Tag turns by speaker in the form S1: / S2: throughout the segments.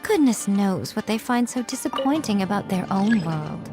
S1: Goodness knows what they find so disappointing about their own world.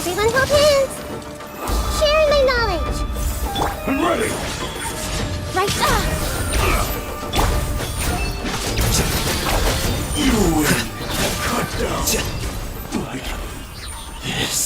S2: Everyone hold hands! Sharing my knowledge!
S3: I'm ready!
S2: Right up!
S3: You will cut down like this.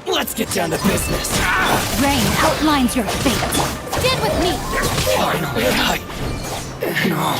S4: Let's get down to business.
S1: Rain outlines your fate. Stand with me!
S4: Finally, No.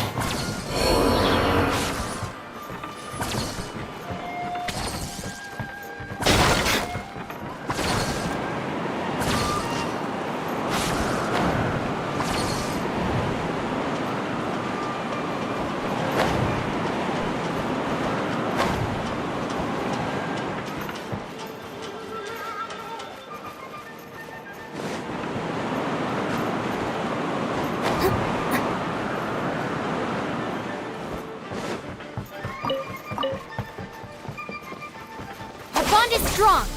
S1: Our bond is strong!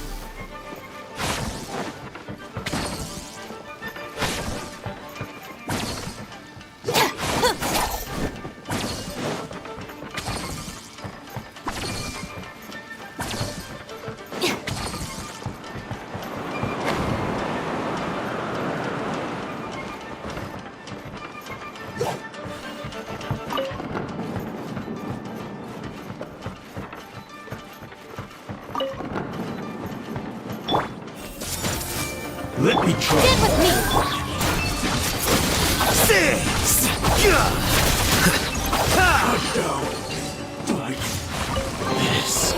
S3: Let me try.
S1: Stand with me!
S3: Cut down like this.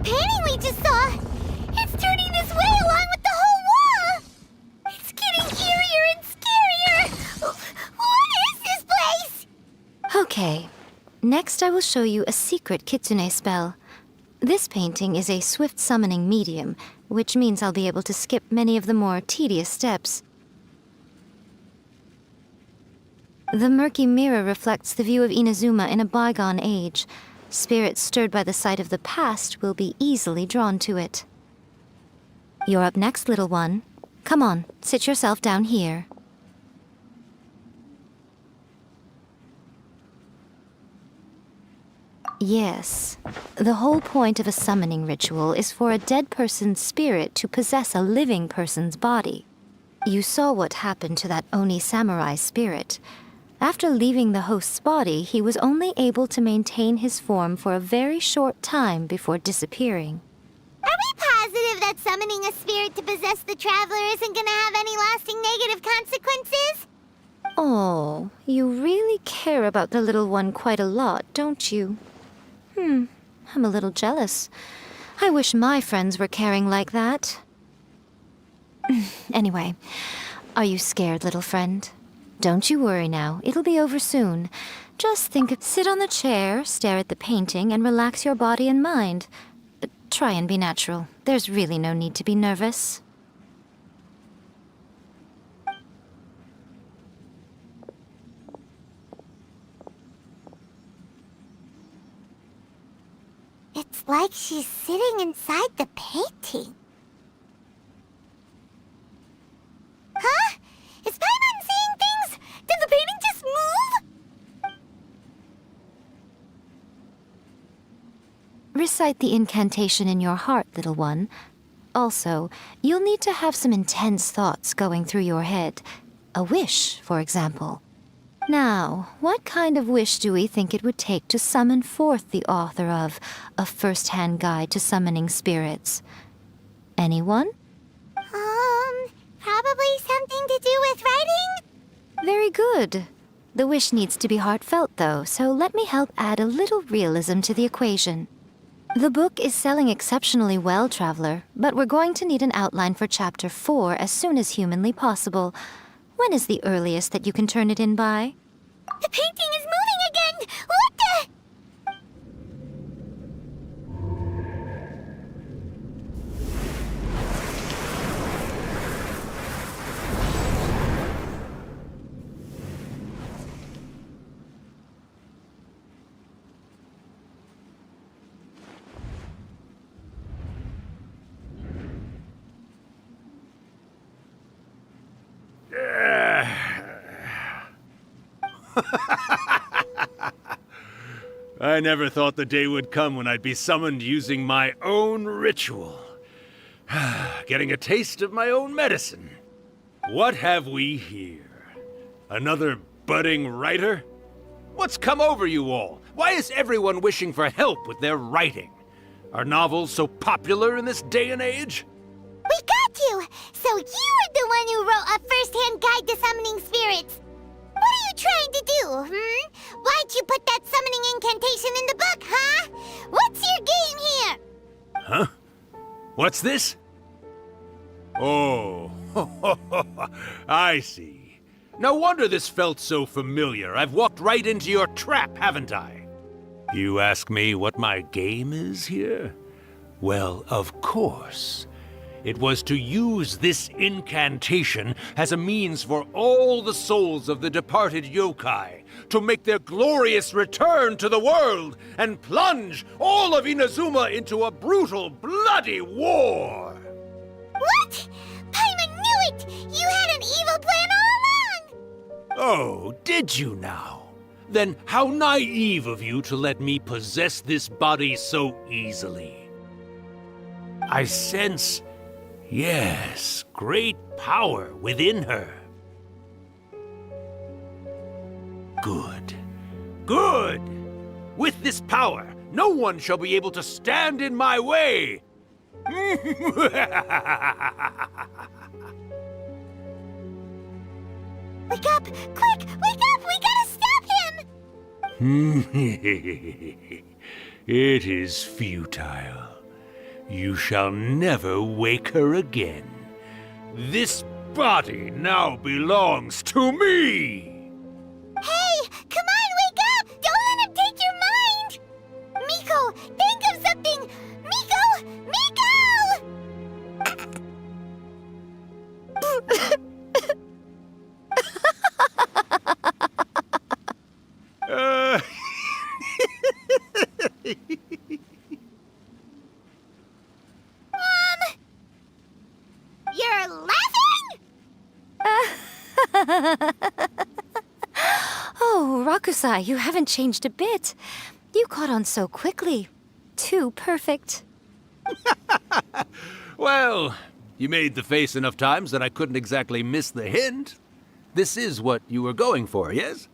S2: painting we just saw! It's turning this way along with the whole wall! It's getting eerier and scarier! What is this place?
S1: Okay. Next, I will show you a secret kitsune spell. This painting is a swift summoning medium, which means I'll be able to skip many of the more tedious steps. The murky mirror reflects the view of Inazuma in a bygone age. Spirits stirred by the sight of the past will be easily drawn to it. You're up next, little one. Come on, sit yourself down here. Yes. The whole point of a summoning ritual is for a dead person's spirit to possess a living person's body. You saw what happened to that Oni samurai spirit. After leaving the host's body, he was only able to maintain his form for a very short time before disappearing.
S2: Are we positive that summoning a spirit to possess the traveler isn't gonna have any lasting negative consequences?
S1: Oh, you really care about the little one quite a lot, don't you? I'm a little jealous. I wish my friends were caring like that. Anyway, are you scared, little friend? Don't you worry now, it'll be over soon. Just sit on the chair, stare at the painting, and relax your body and mind. Try and be natural. There's really no need to be nervous.
S2: It's like she's sitting inside the painting. Huh? Is Paimon seeing things? Did the painting just move?
S1: Recite the incantation in your heart, little one. Also, you'll need to have some intense thoughts going through your head. A wish, for example. Now, what kind of wish do we think it would take to summon forth the author of A First-Hand Guide to Summoning Spirits? Anyone?
S2: Probably something to do with writing?
S1: Very good. The wish needs to be heartfelt, though, so let me help add a little realism to the equation. The book is selling exceptionally well, Traveler, but we're going to need an outline for Chapter 4 as soon as humanly possible. When is the earliest that you can turn it in by?
S2: The painting is moving again! What the...
S3: I never thought the day would come when I'd be summoned using my own ritual. Getting a taste of my own medicine. What have we here? Another budding writer? What's come over you all? Why is everyone wishing for help with their writing? Are novels so popular in this day and age?
S2: We got you! So you were the one who wrote A First-Hand Guide to Summoning Spirits. What are you trying to do, Why'd you put that summoning incantation in the book, huh? What's your game here?
S3: Huh? What's this? Oh, I see. No wonder this felt so familiar. I've walked right into your trap, haven't I? You ask me what my game is here? Well, of course. It was to use this incantation as a means for all the souls of the departed yokai to make their glorious return to the world and plunge all of Inazuma into a brutal, bloody war!
S2: What? Paimon knew it! You had an evil plan all along!
S3: Oh, did you now? Then how naive of you to let me possess this body so easily. I sense... yes, great power within her. Good. Good! With this power, no one shall be able to stand in my way!
S2: Wake up! Quick! Wake up! We gotta stop him!
S3: It is futile. You shall never wake her again. This body now belongs to me!
S2: Hey, come on, wake up! Don't let him take your mind! Miko, think of something! Miko! Miko!
S3: Uh,
S2: You're laughing?
S1: Oh, Rakusai, you haven't changed a bit. You caught on so quickly. Too perfect.
S3: well, you made the face enough times that I couldn't exactly miss the hint. This is what you were going for, yes?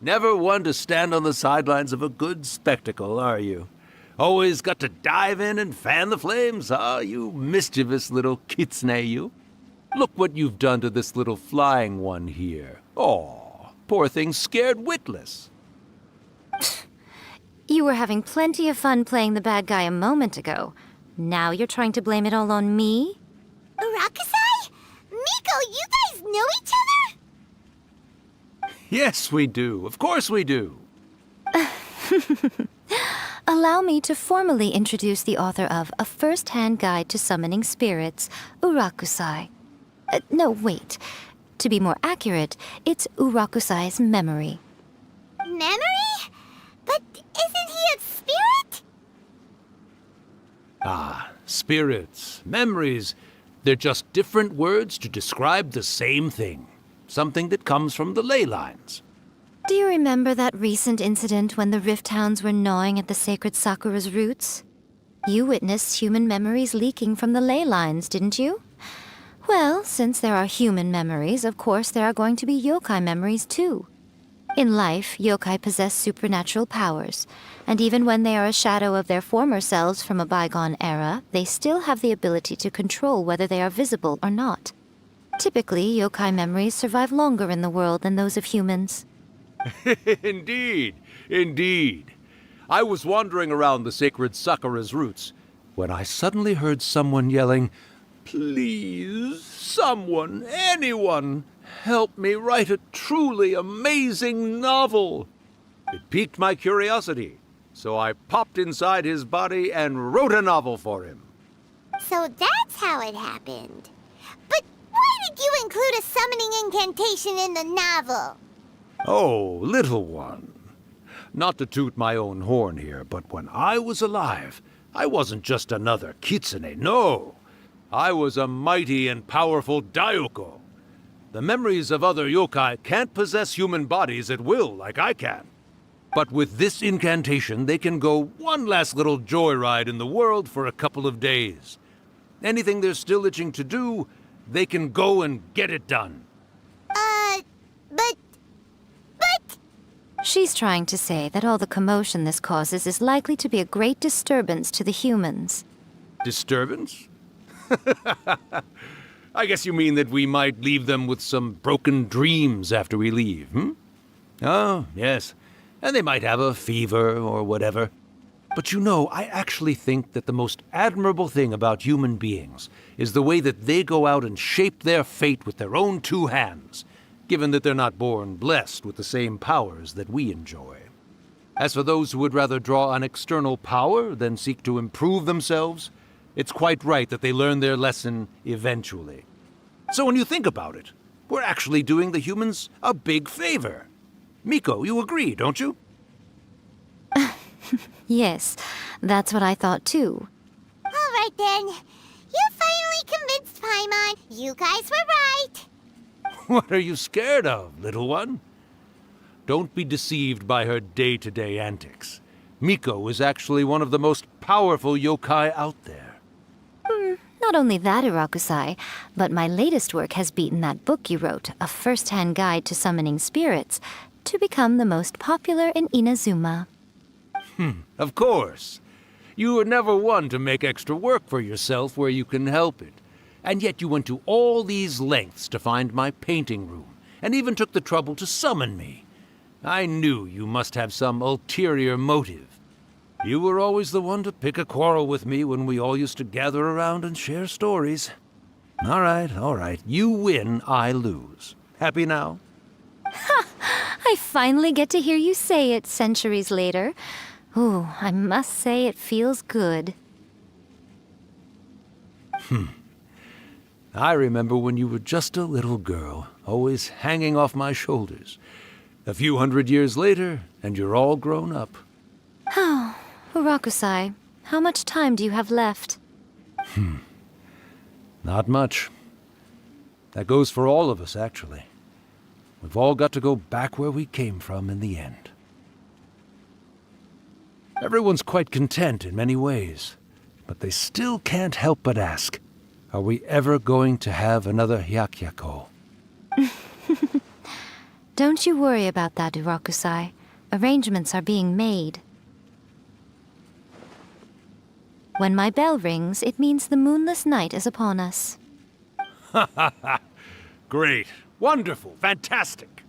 S3: Never one to stand on the sidelines of a good spectacle, are you? Always got to dive in and fan the flames, huh? You mischievous little kitsune, you. Look what you've done to this little flying one here. Aw, poor thing scared witless.
S1: You were having plenty of fun playing the bad guy a moment ago. Now you're trying to blame it all on me?
S2: Rakusai? Miko, you guys know each other?
S3: Yes, we do. Of course we do.
S1: Allow me to formally introduce the author of A First-Hand Guide to Summoning Spirits, Urakusai. No, wait. To be more accurate, it's Urakusai's memory.
S2: Memory? But isn't he a spirit?
S3: Ah, spirits, memories. They're just different words to describe the same thing. Something that comes from the ley lines.
S1: Do you remember that recent incident when the Rift Hounds were gnawing at the sacred Sakura's roots? You witnessed human memories leaking from the ley lines, didn't you? Well, since there are human memories, of course there are going to be yokai memories too. In life, yokai possess supernatural powers, and even when they are a shadow of their former selves from a bygone era, they still have the ability to control whether they are visible or not. Typically, yokai memories survive longer in the world than those of humans.
S3: Indeed, indeed. I was wandering around the sacred Sakura's roots when I suddenly heard someone yelling, "Please, someone, anyone, help me write a truly amazing novel." It piqued my curiosity, so I popped inside his body and wrote a novel for him.
S2: So that's how it happened. But why did you include a summoning incantation in the novel?
S3: Oh, little one. Not to toot my own horn here, but when I was alive, I wasn't just another kitsune, no. I was a mighty and powerful Daiuko. The memories of other yokai can't possess human bodies at will like I can. But with this incantation, they can go one last little joyride in the world for a couple of days. Anything they're still itching to do, they can go and get it done.
S2: But...
S1: She's trying to say that all the commotion this causes is likely to be a great disturbance to the humans.
S3: Disturbance? I guess you mean that we might leave them with some broken dreams after we leave, hmm? Oh, yes. And they might have a fever or whatever. But you know, I actually think that the most admirable thing about human beings is the way that they go out and shape their fate with their own two hands, given that they're not born blessed with the same powers that we enjoy. As for those who would rather draw on external power than seek to improve themselves, it's quite right that they learn their lesson eventually. So when you think about it, we're actually doing the humans a big favor. Miko, you agree, don't you?
S1: Yes, that's what I thought too.
S2: All right then. You finally convinced Paimon. You guys were right.
S3: What are you scared of, little one? Don't be deceived by her day-to-day antics. Miko is actually one of the most powerful yokai out there.
S1: Not only that, Urakusai, but my latest work has beaten that book you wrote, A First-Hand Guide to Summoning Spirits, to become the most popular in Inazuma.
S3: Of course. You were never one to make extra work for yourself where you can help it. And yet you went to all these lengths to find my painting room, and even took the trouble to summon me. I knew you must have some ulterior motive. You were always the one to pick a quarrel with me when we all used to gather around and share stories. All right. You win, I lose. Happy now?
S1: I finally get to hear you say it centuries later. Ooh, I must say it feels good.
S3: I remember when you were just a little girl, always hanging off my shoulders. A few hundred years later, and you're all grown up.
S1: Urakusai, how much time do you have left?
S3: Not much. That goes for all of us, actually. We've all got to go back where we came from in the end. Everyone's quite content in many ways, but they still can't help but ask, are we ever going to have another Hyakyako?
S1: Don't you worry about that, Urakusai. Arrangements are being made. When my bell rings, it means the moonless night is upon us.
S3: Great. Wonderful. Fantastic.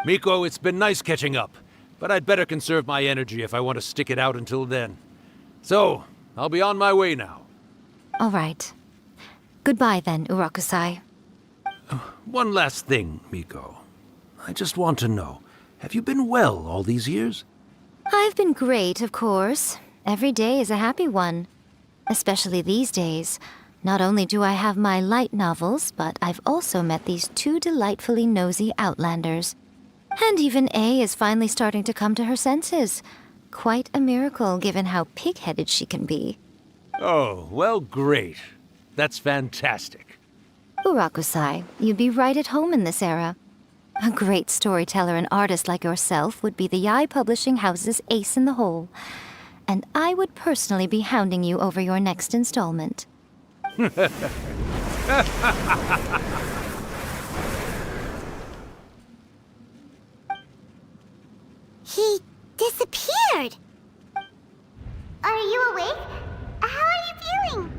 S3: Miko, it's been nice catching up, but I'd better conserve my energy if I want to stick it out until then. So, I'll be on my way now.
S1: All right. Goodbye then, Urakusai.
S3: One last thing, Miko. I just want to know, have you been well all these years?
S1: I've been great, of course. Every day is a happy one. Especially these days. Not only do I have my light novels, but I've also met these two delightfully nosy outlanders. And even A is finally starting to come to her senses. Quite a miracle, given how pig-headed she can be.
S3: Oh, well, great. That's fantastic.
S1: Urakusai, you'd be right at home in this era. A great storyteller and artist like yourself would be the Yae Publishing House's ace in the hole. And I would personally be hounding you over your next installment.
S2: He disappeared. Are you awake? How are you feeling?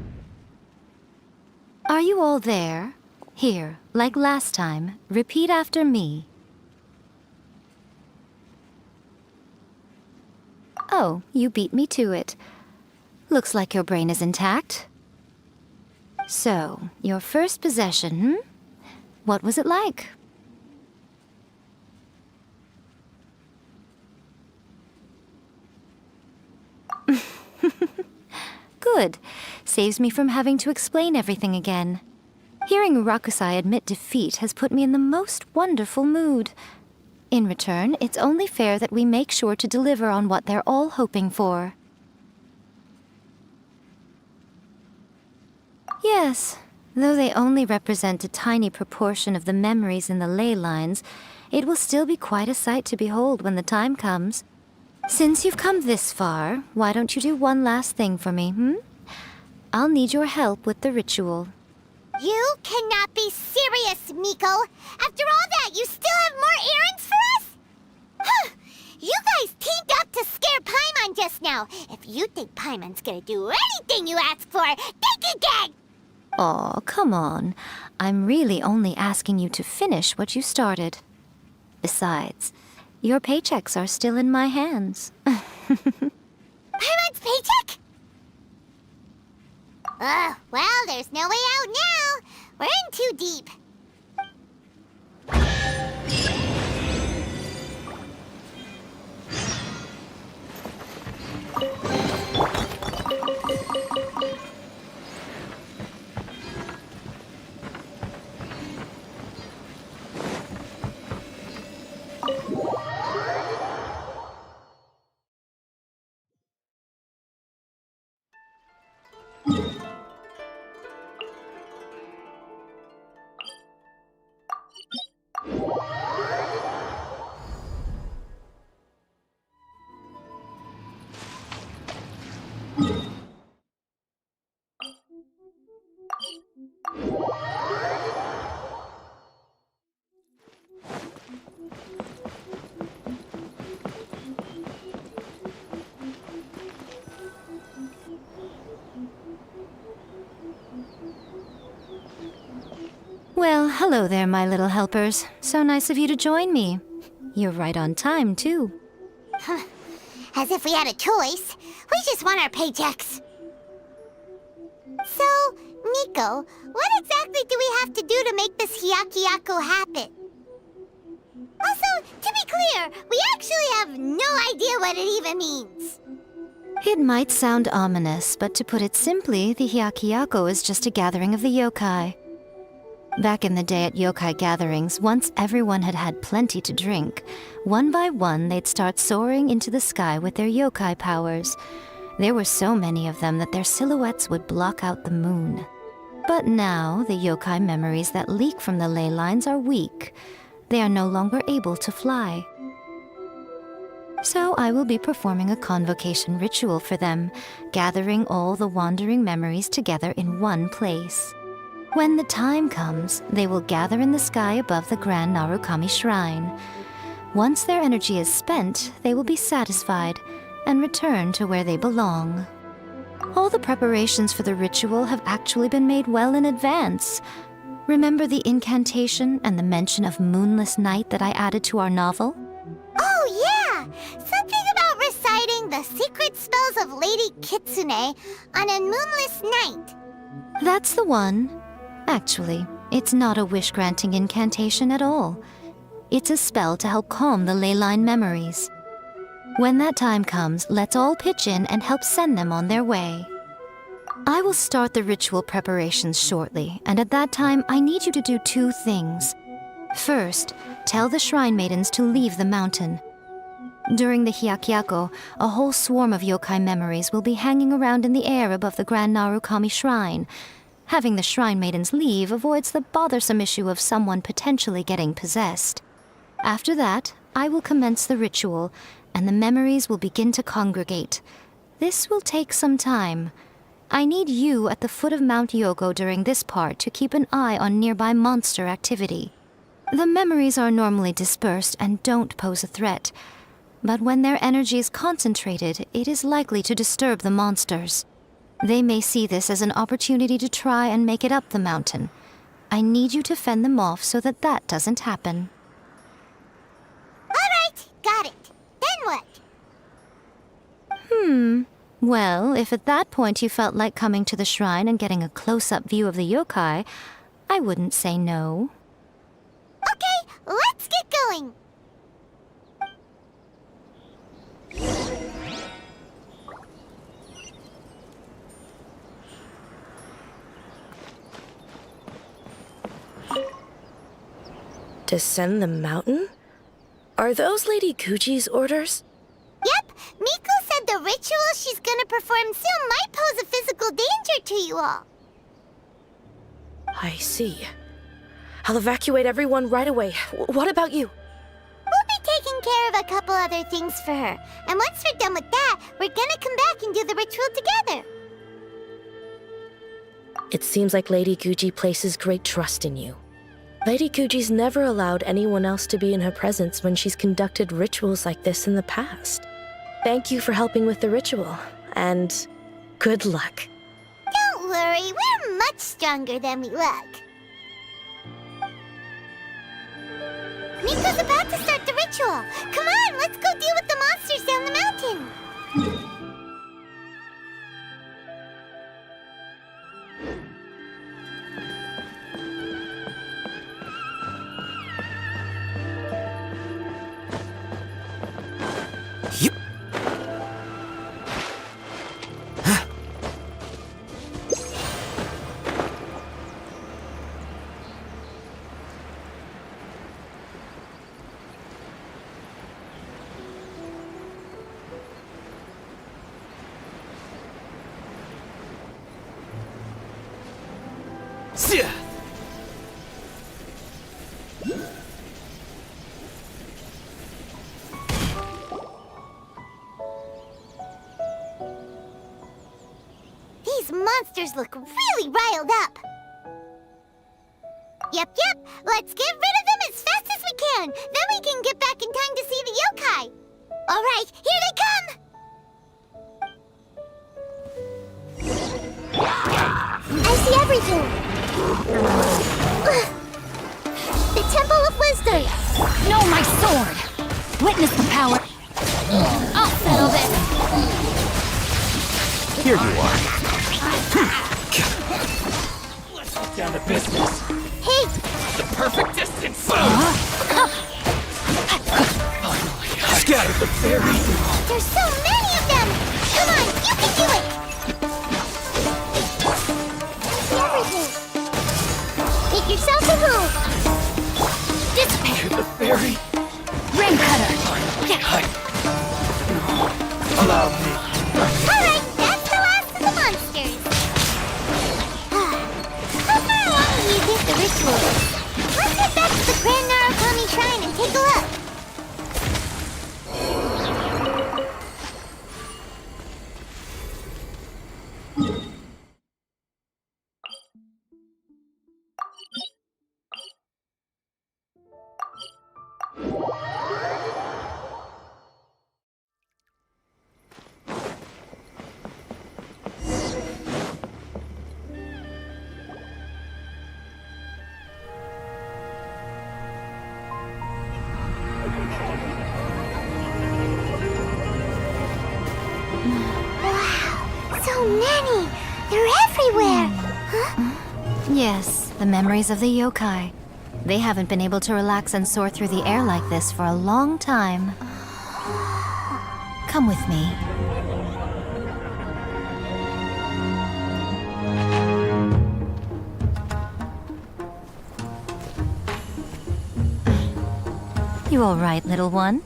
S1: Are you all there? Here, like last time, repeat after me. Oh, you beat me to it. Looks like your brain is intact. So, your first possession, What was it like? Good. Saves me from having to explain everything again. Hearing Urakusai admit defeat has put me in the most wonderful mood. In return, it's only fair that we make sure to deliver on what they're all hoping for. Yes, though they only represent a tiny proportion of the memories in the ley lines, it will still be quite a sight to behold when the time comes. Since you've come this far, why don't you do one last thing for me, I'll need your help with the ritual.
S2: You cannot be serious, Miko! After all that, you still have more errands for us? Huh. You guys teamed up to scare Paimon just now. If you think Paimon's gonna do anything you ask for, think again!
S1: Aw, come on. I'm really only asking you to finish what you started. Besides, your paychecks are still in my hands.
S2: Paimon's paycheck? Well, there's no way out now. We're in too deep.
S1: Well, hello there, my little helpers. So nice of you to join me. You're right on time, too.
S2: As if we had a choice. We just want our paychecks. So, Nico, what exactly do we have to do to make this Hyakyako happen? Also, to be clear, we actually have no idea what it even means.
S1: It might sound ominous, but to put it simply, the Hyakyako is just a gathering of the yokai. Back in the day at yokai gatherings, once everyone had had plenty to drink, one by one they'd start soaring into the sky with their yokai powers. There were so many of them that their silhouettes would block out the moon. But now, the yokai memories that leak from the ley lines are weak. They are no longer able to fly. So I will be performing a convocation ritual for them, gathering all the wandering memories together in one place. When the time comes, they will gather in the sky above the Grand Narukami Shrine. Once their energy is spent, they will be satisfied and return to where they belong. All the preparations for the ritual have actually been made well in advance. Remember the incantation and the mention of moonless night that I added to our novel?
S2: Oh, yeah! Something about reciting the secret spells of Lady Kitsune on a moonless night.
S1: That's the one. Actually, it's not a wish-granting incantation at all. It's a spell to help calm the ley line memories. When that time comes, let's all pitch in and help send them on their way. I will start the ritual preparations shortly, and at that time, I need you to do two things. First, tell the shrine maidens to leave the mountain. During the Hyakyako, a whole swarm of yokai memories will be hanging around in the air above the Grand Narukami Shrine. Having the shrine maidens leave avoids the bothersome issue of someone potentially getting possessed. After that, I will commence the ritual, and the memories will begin to congregate. This will take some time. I need you at the foot of Mount Yogo during this part to keep an eye on nearby monster activity. The memories are normally dispersed and don't pose a threat, but when their energy is concentrated, it is likely to disturb the monsters. They may see this as an opportunity to try and make it up the mountain. I need you to fend them off so that that doesn't happen.
S2: All right, got it. Then what?
S1: Well, if at that point you felt like coming to the shrine and getting a close-up view of the yokai, I wouldn't say no.
S2: Okay, let's get going.
S5: Descend the mountain? Are those Lady Guji's orders?
S2: Yep, Miko said the ritual she's gonna perform soon might pose a physical danger to you all.
S5: I see. I'll evacuate everyone right away. What about you?
S2: We'll be taking care of a couple other things for her. And once we're done with that, we're gonna come back and do the ritual together.
S5: It seems like Lady Guji places great trust in you. Lady Guji's never allowed anyone else to be in her presence when she's conducted rituals like this in the past. Thank you for helping with the ritual, and good luck.
S2: Don't worry, we're much stronger than we look. Miko's about to start the ritual. Come on, let's go deal with the monsters down the mountain.
S4: Yep. See ya.
S2: These monsters look really riled up. Yep, let's get rid of them as fast as we can. Then we can get back in time to see the yokai. All right, here they come. I see everything. The Temple of Wisdom.
S6: No, my sword! Witness the power. I'll settle this.
S4: Here you are. Let's get down to business.
S2: Hey,
S4: The perfect distance. Scatter the fairy.
S2: there's so many of them! Come on, you can do it! Everything. Make yourself a move. Dissipate.
S4: The fairy.
S1: Ring cutter!
S4: Allow me.
S2: Alright, that's the last of the monsters. How far along do you think the ritual is? Let's head back to the Grand Narukami Shrine and take a look. Wow, so many! They're everywhere! Huh?
S1: Yes, the memories of the yokai. They haven't been able to relax and soar through the air like this for a long time. Come with me. You all right, little one?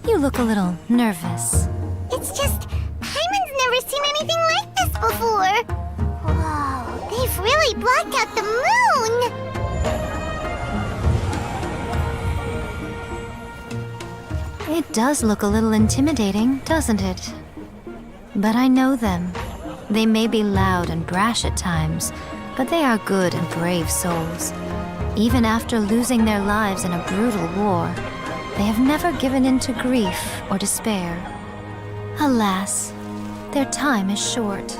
S1: You look a little nervous.
S2: It's just, Hyman's never seen anything like this before. Whoa, they've really blocked out the moon!
S1: It does look a little intimidating, doesn't it? But I know them. They may be loud and brash at times, but they are good and brave souls. Even after losing their lives in a brutal war, they have never given in to grief or despair. Alas, their time is short.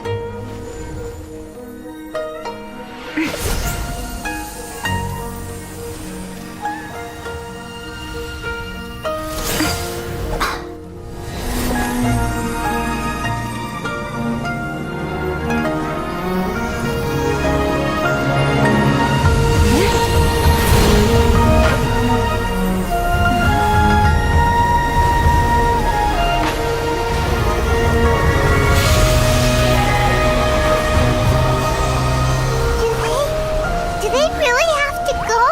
S2: Do they really have to go?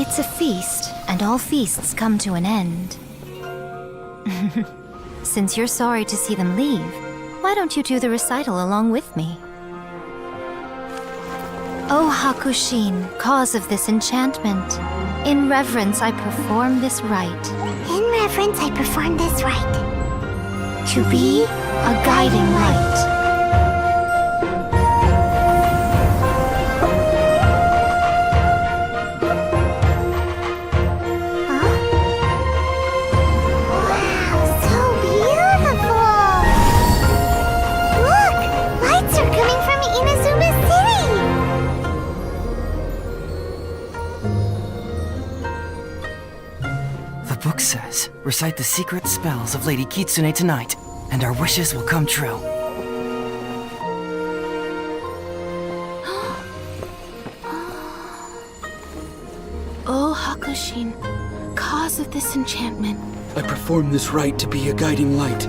S1: It's a feast, and all feasts come to an end. Since you're sorry to see them leave, why don't you do the recital along with me? O Hakushin, cause of this enchantment, in reverence I perform this rite.
S2: In reverence, I perform this rite.
S1: To be a guiding light.
S2: Huh? Wow, so beautiful! Look, lights are coming from Inazuma City!
S4: The book says, recite the secret spells of Lady Kitsune tonight, and our wishes will come true.
S5: O Hakushin, cause of this enchantment.
S6: I perform this rite to be a guiding light.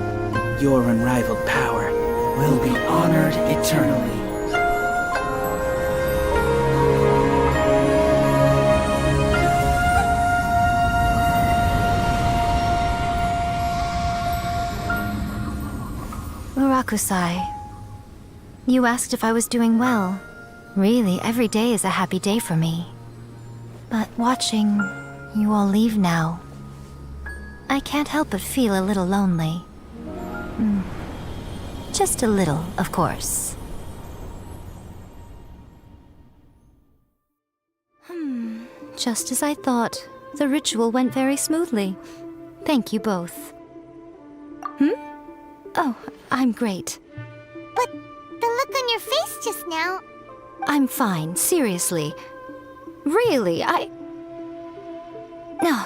S6: Your unrivaled power will be honored eternally.
S1: Urakusai, you asked if I was doing well. Really, every day is a happy day for me. But watching you all leave now, I can't help but feel a little lonely. Just a little, of course. Just as I thought, the ritual went very smoothly. Thank you both. Oh, I'm great.
S2: But the look on your face just now...
S1: I'm fine, seriously. Really, No.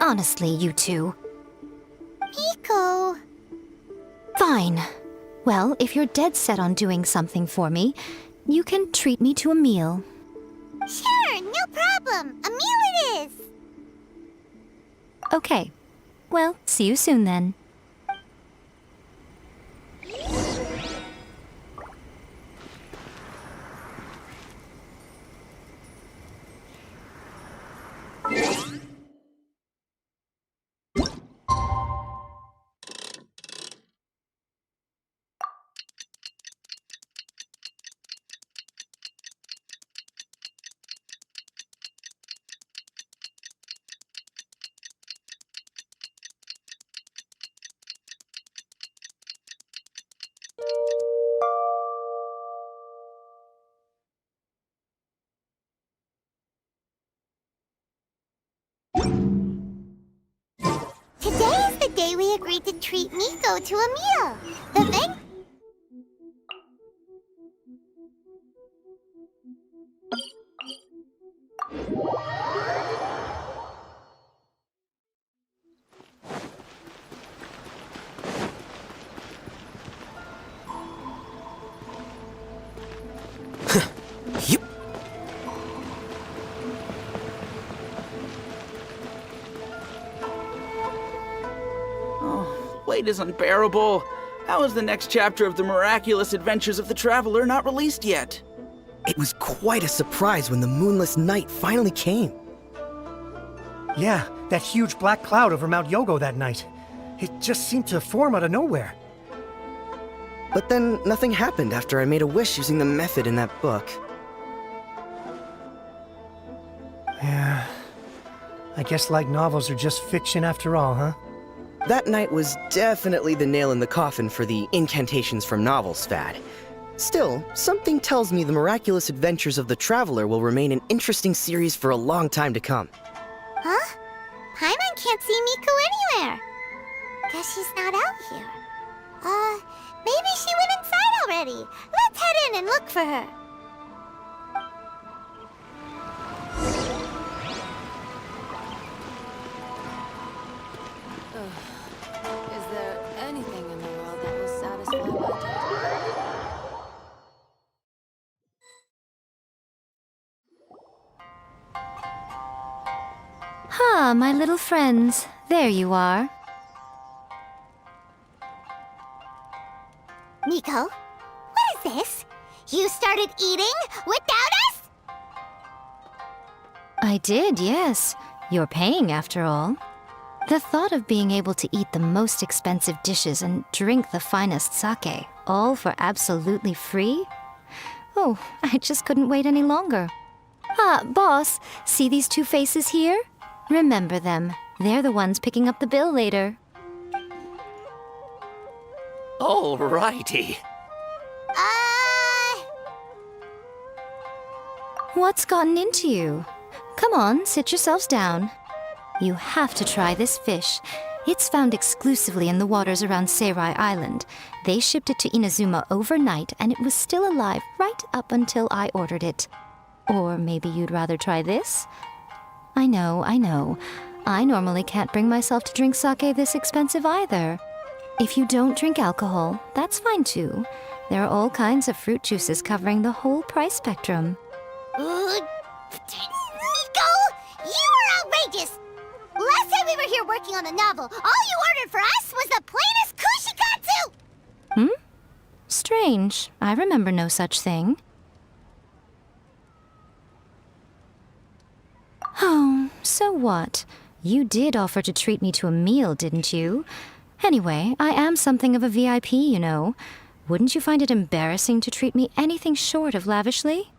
S1: Honestly, you two.
S2: Hiko...
S1: Fine. Well, if you're dead set on doing something for me, you can treat me to a meal.
S2: Sure, no problem. A meal it is.
S1: Okay. Well, see you soon then.
S2: Today is the day we agreed to treat Miko to a meal. The thing.
S4: Yep.
S6: Weight is unbearable. How is the next chapter of the miraculous adventures of the Traveler not released yet?
S4: It was quite a surprise when the moonless night finally came.
S7: Yeah, that huge black cloud over Mount Yogo that night. It just seemed to form out of nowhere.
S4: But then nothing happened after I made a wish using the method in that book.
S7: Yeah. I guess light novels are just fiction after all, huh?
S4: That night was definitely the nail in the coffin for the incantations from novels fad. Still, something tells me the miraculous adventures of the Traveler will remain an interesting series for a long time to come.
S2: Huh? Paimon can't see Miko anywhere. Guess she's not out here. Maybe she went inside already. Let's head in and look for her.
S8: Is there anything in the world that will satisfy my taste?
S1: Ah, my little friends. There you are.
S2: Miko, what is this? You started eating without us?
S1: I did, yes. You're paying, after all. The thought of being able to eat the most expensive dishes and drink the finest sake, all for absolutely free? Oh, I just couldn't wait any longer. Ah, boss, see these two faces here? Remember them. They're the ones picking up the bill later.
S9: Alrighty.
S1: What's gotten into you? Come on, sit yourselves down. You have to try this fish. It's found exclusively in the waters around Seirai Island. They shipped it to Inazuma overnight, and it was still alive right up until I ordered it. Or maybe you'd rather try this? I know. I normally can't bring myself to drink sake this expensive either. If you don't drink alcohol, that's fine too. There are all kinds of fruit juices covering the whole price spectrum.
S2: Miko, you are outrageous! Last time we were here working on the novel, all you ordered for us was the plainest kushikatsu!
S1: Strange. I remember no such thing. Oh, so what? You did offer to treat me to a meal, didn't you? Anyway, I am something of a VIP, you know. Wouldn't you find it embarrassing to treat me anything short of lavishly?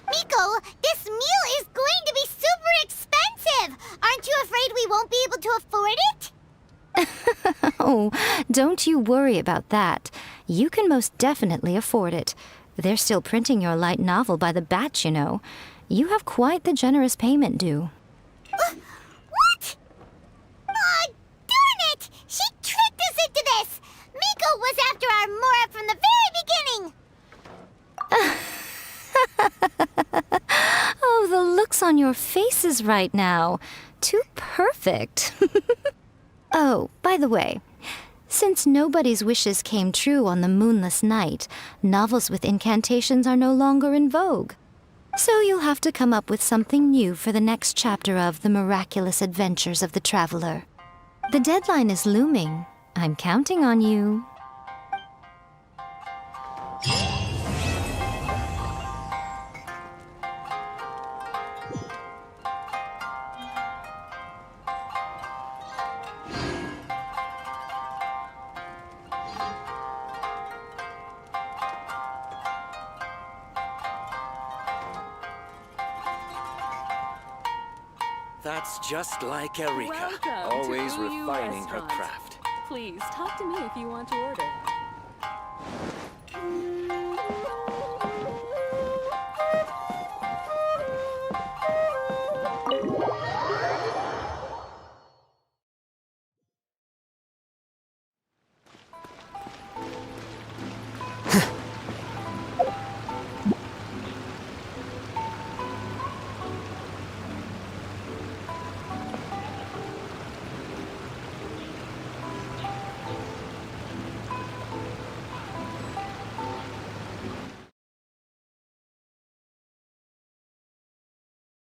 S2: Miko, this meal is going to be super expensive! Aren't you afraid we won't be able to afford it?
S1: Oh, don't you worry about that. You can most definitely afford it. They're still printing your light novel by the batch, you know. You have quite the generous payment due.
S2: What? Aw, darn it! She tricked us into this! Miko was after our Mora from the very beginning!
S1: Oh, the looks on your faces right now. Too perfect. Oh, by the way, Since nobody's wishes came true on the moonless night, novels with incantations are no longer in vogue. So you'll have to come up with something new for the next chapter of The Miraculous Adventures of the Traveler. The deadline is looming. I'm counting on you.
S9: That's just like Erika.
S8: Welcome
S9: Always
S8: to E122
S9: refining her
S8: restaurant.
S9: craft.
S8: Please talk to me if you want to order.